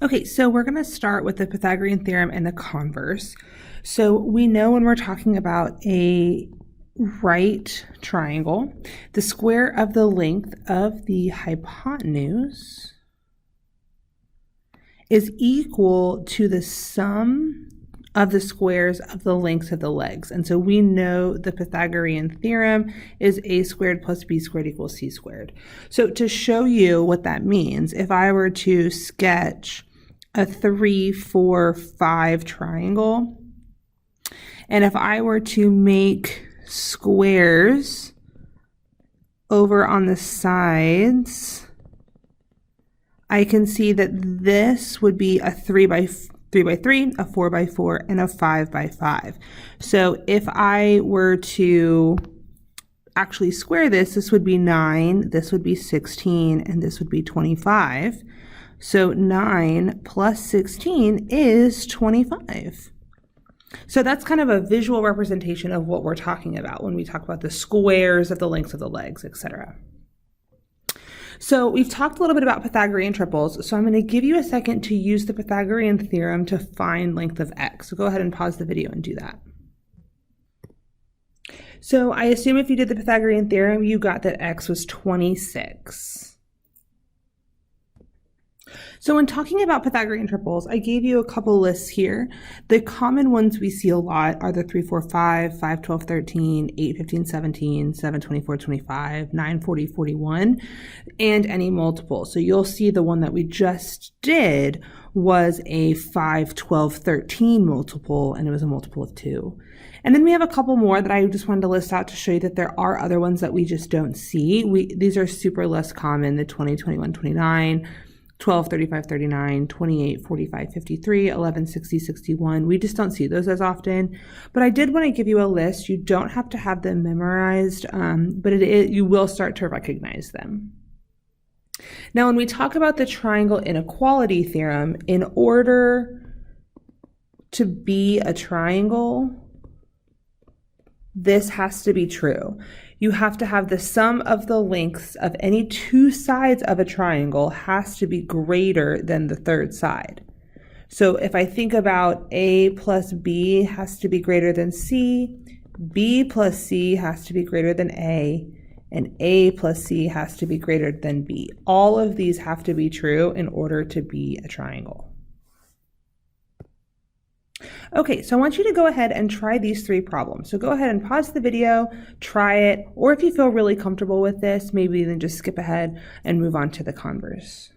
Okay, so we're going to start with the Pythagorean theorem and the converse. So we know when we're talking about a right triangle, the square of the length of the hypotenuse is equal to the sum of the squares of the lengths of the legs. And so we know the Pythagorean theorem is a squared plus b squared equals c squared. So to show you what that means, if I were to sketch a 3, 4, 5 triangle, and if I were to make squares over on the sides, I can see that this would be a 3 by 3, a 4 by 4, and a 5 by 5. So if I were to actually square this, this would be 9, this would be 16, and this would be 25. So 9 plus 16 is 25. So that's kind of a visual representation of what we're talking about when we talk about the squares of the lengths of the legs, etc. So we've talked a little bit about Pythagorean triples, so I'm going to give you a second to use the Pythagorean theorem to find length of x. So go ahead and pause the video and do that. So I assume if you did the Pythagorean theorem, you got that x was 26. So when talking about Pythagorean triples, I gave you a couple lists here. The common ones we see a lot are the 3, 4, 5, 5, 12, 13, 8, 15, 17, 7, 24, 25, 9, 40, 41, and any multiple. So you'll see the one that we just did was a 5, 12, 13 multiple, and it was a multiple of 2. And then we have a couple more that I just wanted to list out to show you that there are other ones that we just don't see. These are super less common, the 20, 21, 29, 12, 35, 39, 28, 45, 53, 11, 60, 61. We just don't see those as often. But I did want to give you a list. You don't have to have them memorized, but you will start to recognize them. Now, when we talk about the triangle inequality theorem, in order to be a triangle, this has to be true. You have to have the sum of the lengths of any two sides of a triangle has to be greater than the third side. So if I think about A plus B has to be greater than C, B plus C has to be greater than A, and A plus C has to be greater than B. All of these have to be true in order to be a triangle. Okay, so I want you to go ahead and try these 3 problems. So go ahead and pause the video, try it, or if you feel really comfortable with this, maybe then just skip ahead and move on to the converse.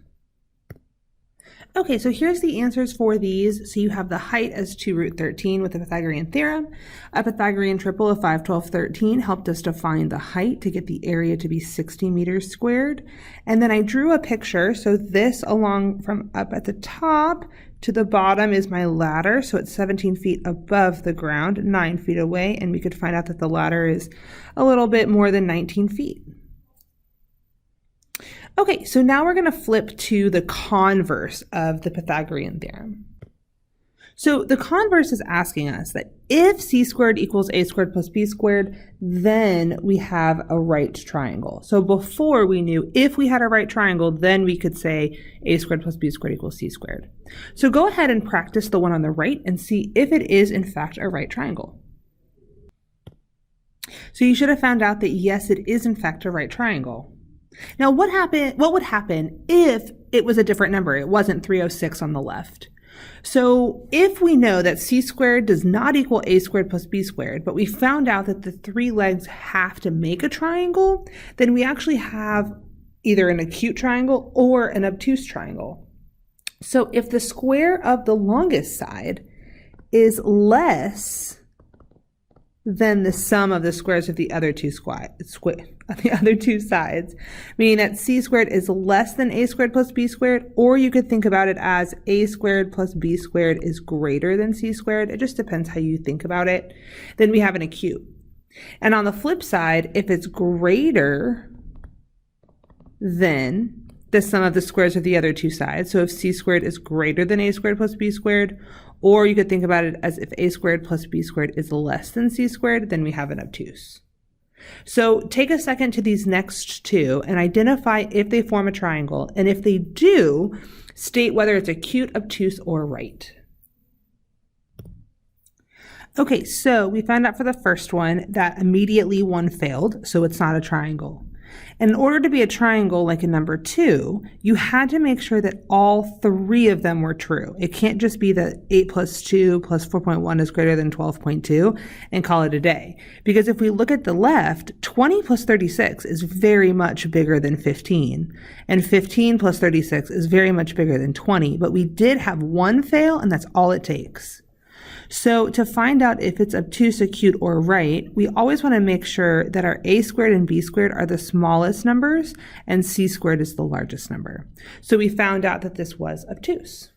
Okay, so here's the answers for these. So you have the height as 2 root 13 with the Pythagorean theorem. A Pythagorean triple of 5, 12, 13 helped us to find the height to get the area to be 60 meters squared. And then I drew a picture. So this along from up at the top to the bottom is my ladder. So it's 17 feet above the ground, 9 feet away. And we could find out that the ladder is a little bit more than 19 feet. Okay, so now we're going to flip to the converse of the Pythagorean theorem. So the converse is asking us that if c squared equals a squared plus b squared, then we have a right triangle. So before we knew if we had a right triangle, then we could say a squared plus b squared equals c squared. So go ahead and practice the one on the right and see if it is in fact a right triangle. So you should have found out that yes, it is in fact a right triangle. Now what would happen if it was a different number? It wasn't 306 on the left. So if we know that c squared does not equal a squared plus b squared, but we found out that the 3 legs have to make a triangle, then we actually have either an acute triangle or an obtuse triangle. So if the square of the longest side is less than the sum of the squares of the other two sides, meaning that c squared is less than a squared plus b squared, or you could think about it as a squared plus b squared is greater than c squared. It just depends how you think about it. Then we have an acute. And on the flip side, if it's greater than the sum of the squares of the other two sides, so if c squared is greater than a squared plus b squared, or you could think about it as if a squared plus b squared is less than c squared, then we have an obtuse. So take a second to these next two and identify if they form a triangle, and if they do, state whether it's acute, obtuse, or right. Okay, so we found out for the first one that immediately one failed, so it's not a triangle. And in order to be a triangle like in number 2, you had to make sure that all 3 of them were true. It can't just be that 8 plus 2 plus 4.1 is greater than 12.2 and call it a day. Because if we look at the left, 20 plus 36 is very much bigger than 15. And 15 plus 36 is very much bigger than 20. But we did have one fail, and that's all it takes. So to find out if it's obtuse, acute, or right, we always want to make sure that our a squared and b squared are the smallest numbers and c squared is the largest number. So we found out that this was obtuse.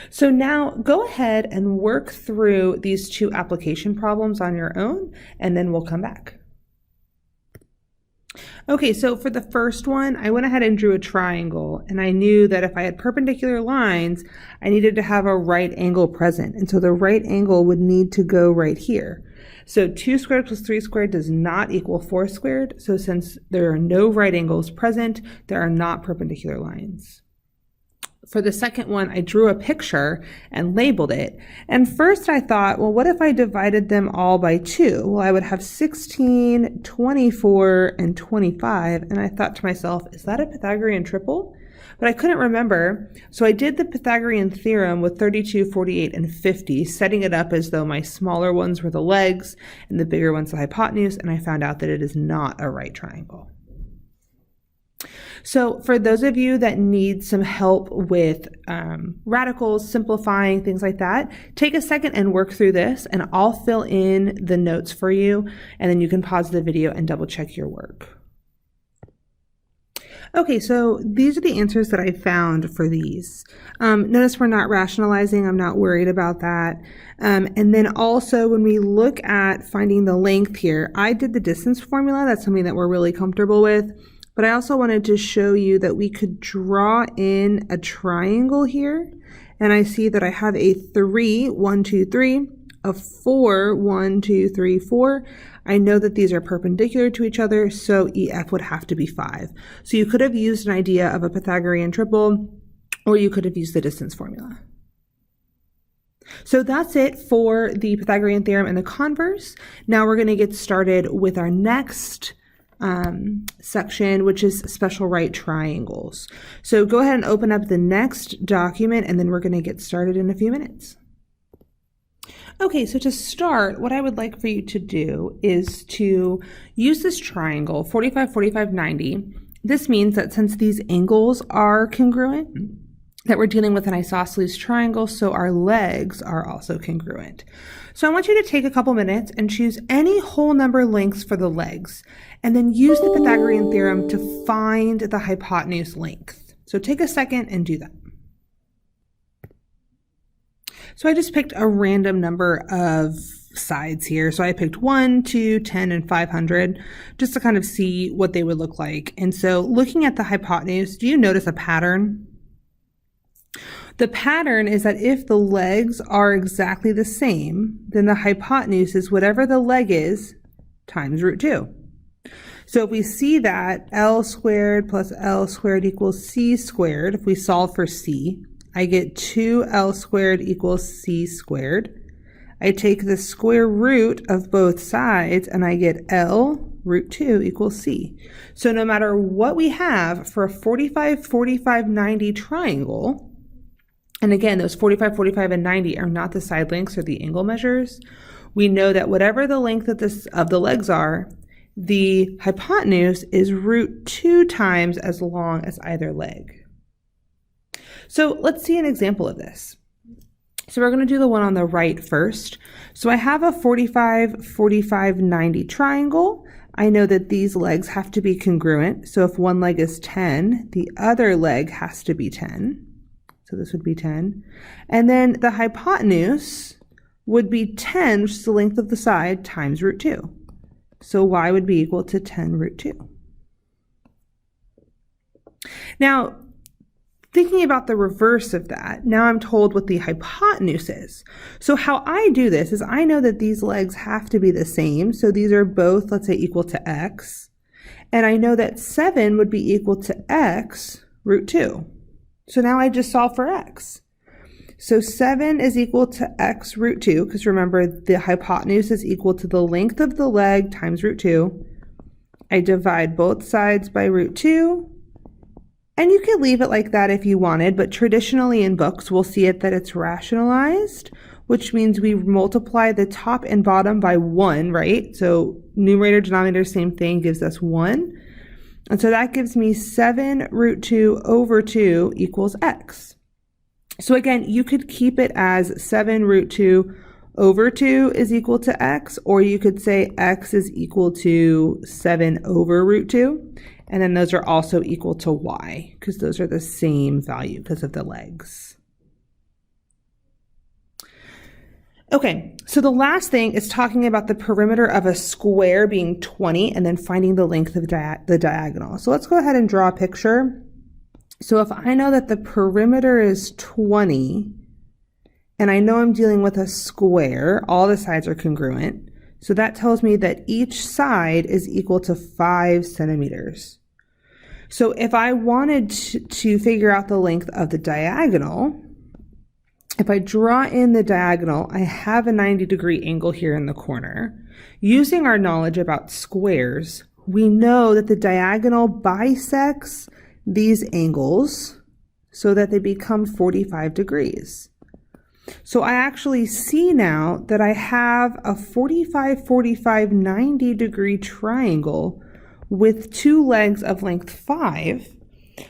So now go ahead and work through these 2 application problems on your own, and then we'll come back. Okay, so for the first one, I went ahead and drew a triangle, and I knew that if I had perpendicular lines, I needed to have a right angle present. And so the right angle would need to go right here. So 2 squared plus 3 squared does not equal 4 squared. So since there are no right angles present, there are not perpendicular lines. For the second one, I drew a picture and labeled it. And first I thought, well, what if I divided them all by 2? Well, I would have 16, 24, and 25. And I thought to myself, is that a Pythagorean triple? But I couldn't remember. So I did the Pythagorean theorem with 32, 48, and 50, setting it up as though my smaller ones were the legs and the bigger ones the hypotenuse. And I found out that it is not a right triangle. So for those of you that need some help with radicals, simplifying, things like that, take a second and work through this, and I'll fill in the notes for you, and then you can pause the video and double check your work. Okay, so these are the answers that I found for these. Notice we're not rationalizing. I'm not worried about that. And then also when we look at finding the length here, I did the distance formula. That's something that we're really comfortable with. But I also wanted to show you that we could draw in a triangle here. And I see that I have a 3, 1, 2, 3, a 4, 1, 2, 3, 4. I know that these are perpendicular to each other, so EF would have to be 5. So you could have used an idea of a Pythagorean triple, or you could have used the distance formula. So that's it for the Pythagorean theorem and the converse. Now we're going to get started with our next section, which is special right triangles. So go ahead and open up the next document, and then we're going to get started in a few minutes. Okay, so to start, what I would like for you to do is to use this triangle, 45, 45, 90. This means that since these angles are congruent, that we're dealing with an isosceles triangle, so our legs are also congruent. So I want you to take a couple minutes and choose any whole number lengths for the legs, and then use the Pythagorean theorem to find the hypotenuse length. So take a second and do that. So I just picked a random number of sides here. So I picked 1, 2, 10, and 500 just to kind of see what they would look like. And so looking at the hypotenuse, do you notice a pattern? The pattern is that if the legs are exactly the same, then the hypotenuse is whatever the leg is times root 2. So if we see that L squared plus L squared equals C squared, if we solve for C, I get 2L squared equals C squared. I take the square root of both sides and I get L root 2 equals C. So no matter what we have for a 45, 45, 90 triangle, and again, those 45, 45, and 90 are not the side lengths or the angle measures, we know that whatever the length of the legs are, the hypotenuse is root 2 times as long as either leg. So let's see an example of this. So we're going to do the one on the right first. So I have a 45, 45, 90 triangle. I know that these legs have to be congruent. So if one leg is 10, the other leg has to be 10. So this would be 10. And then the hypotenuse would be 10, which is the length of the side, times root 2. So y would be equal to 10 root 2. Now, Thinking about the reverse of that, now I'm told what the hypotenuse is. So how I do this is I know that these legs have to be the same. So these are both, let's say, equal to x. And I know that 7 would be equal to x root 2. So now I just solve for x. So 7 is equal to x root 2, because remember the hypotenuse is equal to the length of the leg times root 2. I divide both sides by root 2. And you could leave it like that if you wanted, but traditionally in books, we'll see it that it's rationalized, which means we multiply the top and bottom by 1, right? So numerator, denominator, same thing, gives us 1. And so that gives me 7 root 2 over 2 equals x. So again, you could keep it as 7 root 2 over 2 is equal to x, or you could say x is equal to 7 over root 2. And then those are also equal to y, because those are the same value because of the legs. Okay, so the last thing is talking about the perimeter of a square being 20 and then finding the length of the diagonal. So let's go ahead and draw a picture. So if I know that the perimeter is 20, and I know I'm dealing with a square, all the sides are congruent. So that tells me that each side is equal to 5 centimeters. So if I wanted to figure out the length of the diagonal, if I draw in the diagonal, I have a 90-degree angle here in the corner. Using our knowledge about squares, we know that the diagonal bisects these angles so that they become 45 degrees. So I actually see now that I have a 45, 45, 90-degree triangle with two legs of length 5.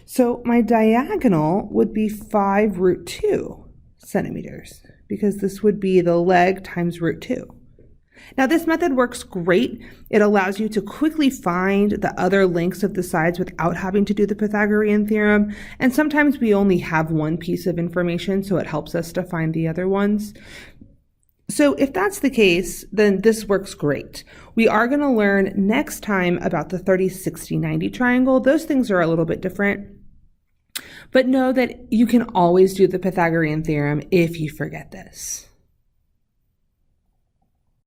So my diagonal would be 5 root 2 centimeters, because this would be the leg times root 2. Now this method works great. It allows you to quickly find the other lengths of the sides without having to do the Pythagorean theorem. And sometimes we only have one piece of information, so it helps us to find the other ones. So if that's the case, then this works great. We are going to learn next time about the 30, 60, 90 triangle. Those things are a little bit different. But know that you can always do the Pythagorean theorem if you forget this.